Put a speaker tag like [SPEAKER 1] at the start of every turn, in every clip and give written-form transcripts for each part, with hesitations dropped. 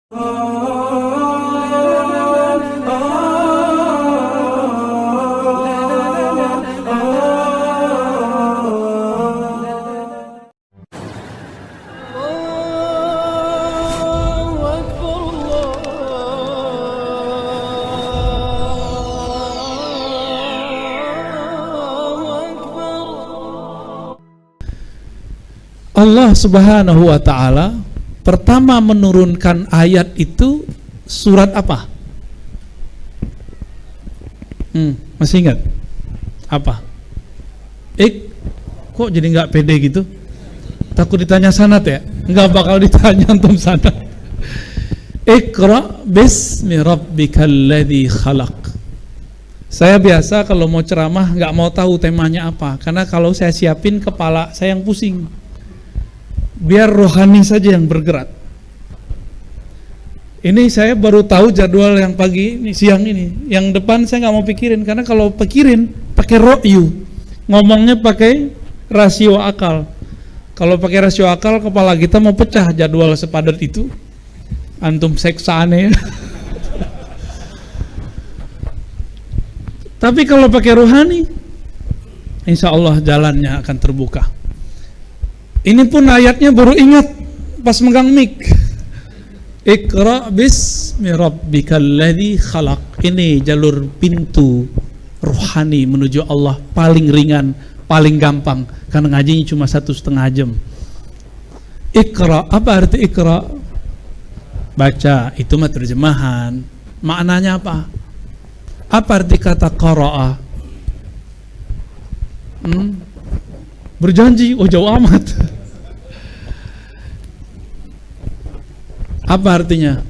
[SPEAKER 1] Allah Subhanahu wa ta'ala pertama menurunkan ayat itu surat apa? Masih ingat? Apa? Kok jadi nggak pede gitu? Takut ditanya sanad ya? Nggak bakal ditanya antum sanad. Iqra bismi rabbikal ladzi khalaq. Saya biasa kalau mau ceramah nggak mau tahu temanya apa, karena kalau saya siapin kepala saya yang pusing. Biar rohani saja yang bergerak. Ini saya baru tahu jadwal yang pagi ini, siang ini. Yang depan saya nggak mau pikirin, karena kalau pikirin pakai ro'yu, ngomongnya pakai rasio akal. Kalau pakai rasio akal, kepala kita mau pecah jadwal sepadat itu. Antum seksaannya. Tapi kalau pakai rohani, insya Allah jalannya akan terbuka. Ini pun ayatnya baru ingat pas megang mic. Iqra bismi rabbikal ladzi khalaq. Ini jalur pintu rohani menuju Allah paling ringan, paling gampang, karena ngajinya cuma 1,5 jam. Iqra, apa arti iqra? Baca, itu mah terjemahan. Maknanya apa? Apa arti kata qara'a? Berjanji, oh jauh amat. Apa artinya?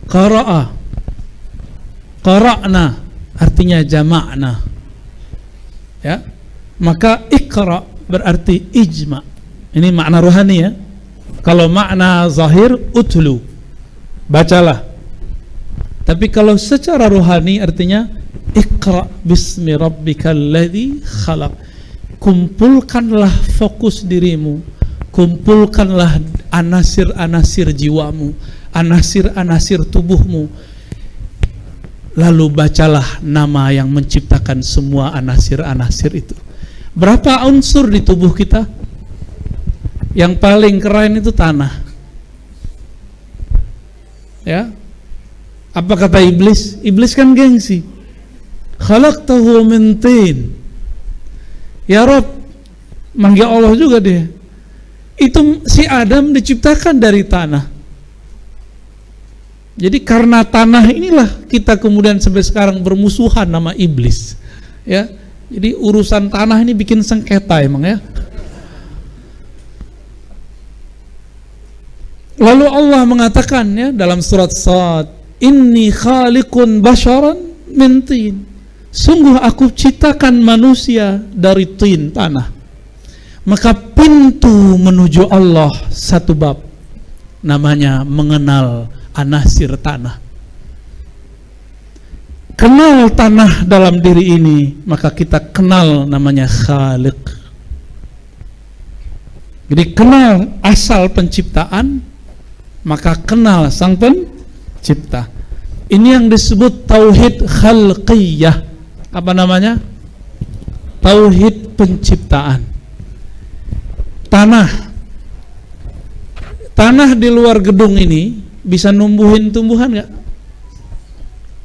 [SPEAKER 1] Qara'a, qara'na artinya jama'na. Ya, maka iqra berarti ijma'. Ini makna rohani ya. Kalau makna zahir utlu, bacalah. Tapi kalau secara rohani artinya iqra bismi rabbikal ladzi khalaq. Kumpulkanlah fokus dirimu, kumpulkanlah anasir-anasir jiwamu, anasir-anasir tubuhmu, lalu bacalah nama yang menciptakan semua anasir-anasir itu. Berapa unsur di tubuh kita? Yang paling keren itu tanah. Ya, apa kata iblis? Iblis kan gengsi. Khalaqtahu min tin. Ya Rabb, manggil Allah juga dia. Itu si Adam diciptakan dari tanah. Jadi karena tanah inilah kita kemudian sampai sekarang bermusuhan nama iblis. Ya, jadi urusan tanah ini bikin sengketa emang ya. Lalu Allah mengatakan ya dalam surat Sad, Inni khaliqun basharan min tin. Sungguh aku ciptakan manusia dari tin, tanah. Maka pintu menuju Allah satu bab, namanya mengenal anasir tanah. Kenal tanah dalam diri ini, maka kita kenal namanya Khaliq. Jadi kenal asal penciptaan, maka kenal sang pencipta. Ini yang disebut tauhid khalqiyah. Apa namanya? Tauhid penciptaan. Tanah di luar gedung ini bisa numbuhin tumbuhan nggak?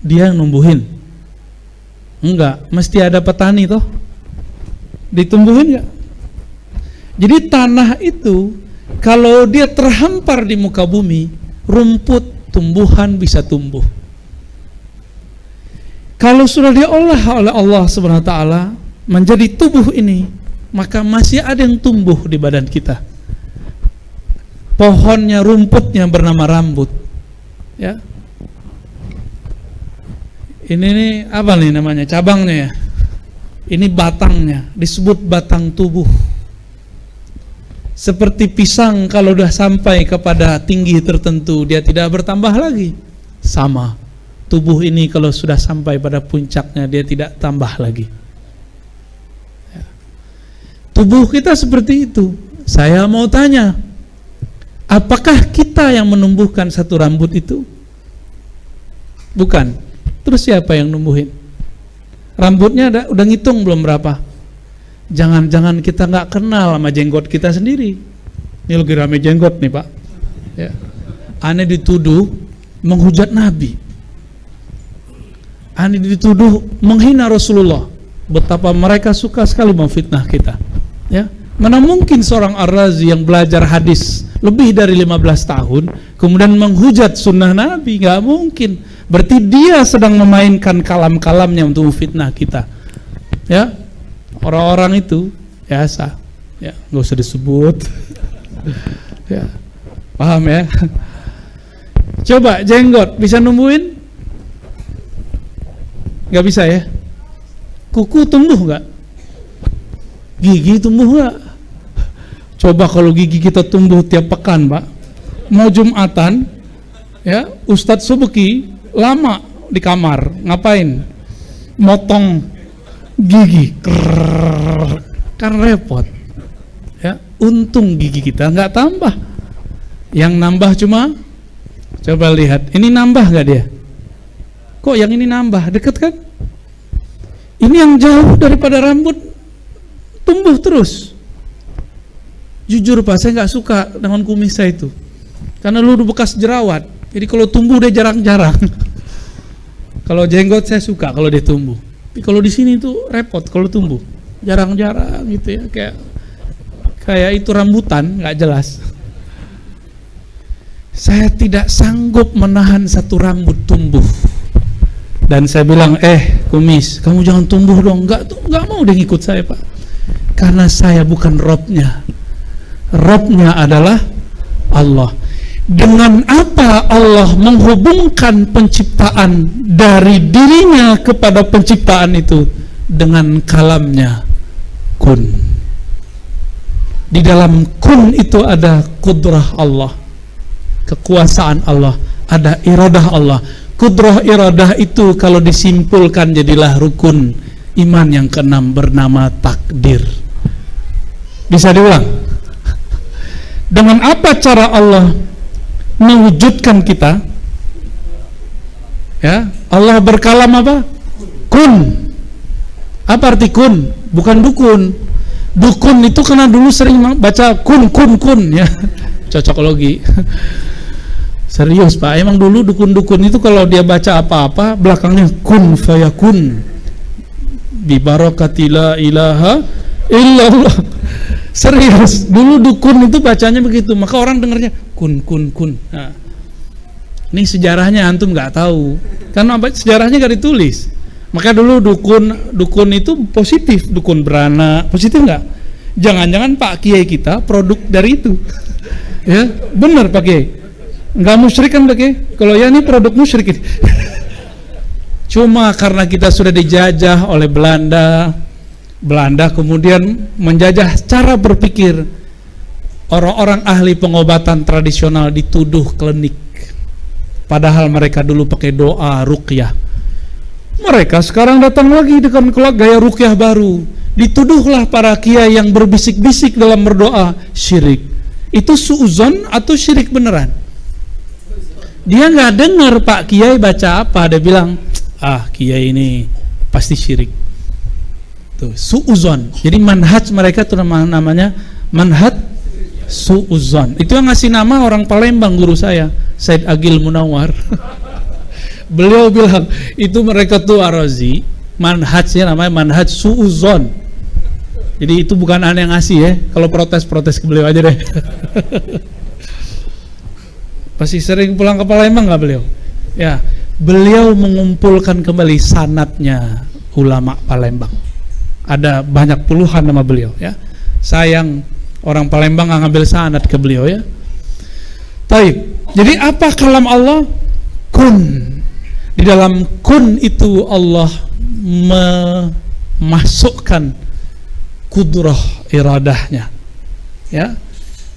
[SPEAKER 1] Dia yang numbuhin? Enggak, mesti ada petani toh. Ditumbuhin nggak? Jadi tanah itu kalau dia terhampar di muka bumi, rumput, tumbuhan bisa tumbuh. Kalau sudah diolah oleh Allah Subhanahu wa taala menjadi tubuh ini, maka masih ada yang tumbuh di badan kita. Pohonnya, rumputnya bernama rambut. Ya. Ini nih apa nih namanya? Cabangnya ya. Ini batangnya, disebut batang tubuh. Seperti pisang kalau sudah sampai kepada tinggi tertentu, dia tidak bertambah lagi. Sama. Tubuh ini kalau sudah sampai pada puncaknya, dia tidak tambah lagi. Tubuh kita seperti itu. Saya mau tanya, Apakah kita yang menumbuhkan satu rambut itu? Bukan. Terus siapa yang numbuhin? Rambutnya udah ngitung belum berapa? Jangan-jangan kita nggak kenal sama jenggot kita sendiri. Ini lagi rame jenggot nih Pak. Ya. Aneh dituduh menghujat Nabi. Aneh dituduh menghina Rasulullah. Betapa mereka suka sekali memfitnah kita. Ya. Mana mungkin seorang Ar-Razi yang belajar hadis lebih dari 15 tahun kemudian menghujat sunnah Nabi? Nggak mungkin. Berarti dia sedang memainkan kalam-kalamnya untuk memfitnah kita. Ya, orang-orang itu biasa. Ya, nggak usah disebut. Ya, paham ya? Coba jenggot bisa numbuhin? Nggak bisa ya? Kuku tumbuh nggak? Gigi tumbuh nggak? Coba kalau gigi kita tumbuh tiap pekan, Pak. Mau Jumatan, ya, Ustadz Subeki lama di kamar, ngapain? Motong gigi, kan repot. Ya, untung gigi kita nggak tambah. Yang nambah cuma, coba lihat, ini nambah nggak dia? Kok yang ini nambah? Deket kan? Ini yang jauh daripada rambut tumbuh terus. Jujur Pak, saya nggak suka dengan kumis saya itu, karena lu bekas jerawat. Jadi kalau tumbuh dia jarang-jarang. Kalau jenggot saya suka kalau dia tumbuh. Tapi kalau di sini tuh repot kalau tumbuh, jarang-jarang gitu ya, kayak itu rambutan nggak jelas. Saya tidak sanggup menahan satu rambut tumbuh. Dan saya bilang, kumis, kamu jangan tumbuh dong. Nggak mau dia ngikut saya Pak. Karena saya bukan Robnya. Robnya adalah Allah. Dengan apa Allah menghubungkan penciptaan dari dirinya kepada penciptaan itu? Dengan kalamnya kun. Di dalam kun itu ada kudrah Allah, kekuasaan Allah, ada iradah Allah. Kudrah iradah itu kalau disimpulkan jadilah rukun iman yang keenam bernama takdir. Bisa diulang? Dengan apa cara Allah mewujudkan kita? Ya, Allah berkalam apa? Kun. Apa arti kun? Bukan dukun. Dukun itu karena dulu sering baca kun ya. Cocokologi. Serius Pak, emang dulu dukun-dukun itu kalau dia baca apa-apa belakangnya kun fayakun. Bi barakati la ilaha illallah. Serius, dulu dukun itu bacanya begitu, maka orang dengarnya kun. Nah, ini sejarahnya antum nggak tahu, karena sejarahnya nggak ditulis. Maka dulu dukun itu positif, dukun beranak, positif nggak? Jangan-jangan Pak Kiai kita produk dari itu, ya benar Pak Kiai, nggak musyrik kan Pak Kiai? Kalau ya ini produk musyrik. Cuma karena kita sudah dijajah oleh Belanda kemudian menjajah cara berpikir orang-orang ahli pengobatan tradisional dituduh klinik, padahal mereka dulu pakai doa ruqyah. Mereka sekarang datang lagi dengan gaya ruqyah baru, dituduhlah para kiai yang berbisik-bisik dalam berdoa syirik. Itu suuzon atau syirik beneran? Dia nggak dengar Pak Kiai baca apa, dia bilang kiai ini pasti syirik. Tuh, suuzon. Jadi manhaj mereka itu namanya manhaj suuzon. Itu yang ngasih nama orang Palembang, guru saya, Said Agil Munawar. Beliau bilang itu mereka tuh Ar-Razi, manhajnya namanya manhaj suuzon. Jadi itu bukan aneh yang ngasih ya. Kalau protes ke beliau aja deh. Pasti sering pulang ke Palembang nggak beliau? Ya, beliau mengumpulkan kembali sanadnya ulama Palembang. Ada banyak puluhan nama beliau ya. Sayang orang Palembang nggak ngambil sanad ke beliau ya. Taib. Jadi apa kalam Allah? Kun. Di dalam kun itu Allah memasukkan kudrah iradahnya. Ya.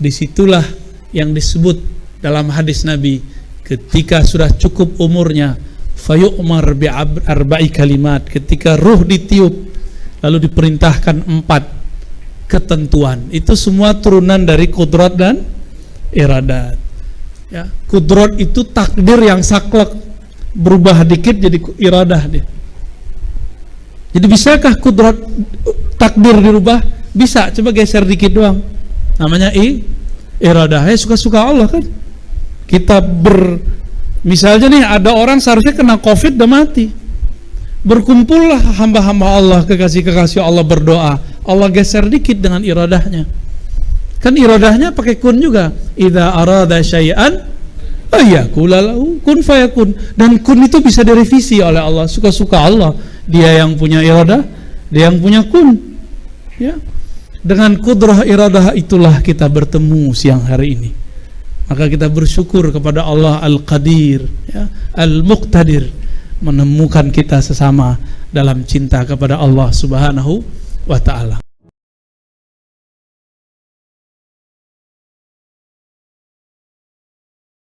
[SPEAKER 1] Disitulah yang disebut dalam hadis Nabi, ketika sudah cukup umurnya, fayu'mar bi'arba'i kalimat, ketika ruh ditiup lalu diperintahkan 4 ketentuan. Itu semua turunan dari kudrat dan iradat. Ya, kudrat itu takdir yang saklek, berubah dikit jadi iradah dia. Jadi bisakah kudrat takdir dirubah? Bisa, coba geser dikit doang. Namanya iradah. Ya suka-suka Allah kan. Kita misalnya nih ada orang seharusnya kena Covid udah mati. Berkumpullah hamba-hamba Allah, kekasih-kekasih Allah berdoa. Allah geser dikit dengan iradahnya. Kan iradahnya pakai kun juga. Idza arada syai'an ayaqul lahu kun fayakun. Dan kun itu bisa direvisi oleh Allah, suka-suka Allah. Dia yang punya iradah, dia yang punya kun. Ya. Dengan kudrah iradah itulah kita bertemu siang hari ini. Maka kita bersyukur kepada Allah Al-Qadir, ya, Al-Muqtadir, menemukan kita sesama dalam cinta kepada Allah Subhanahu wa ta'ala.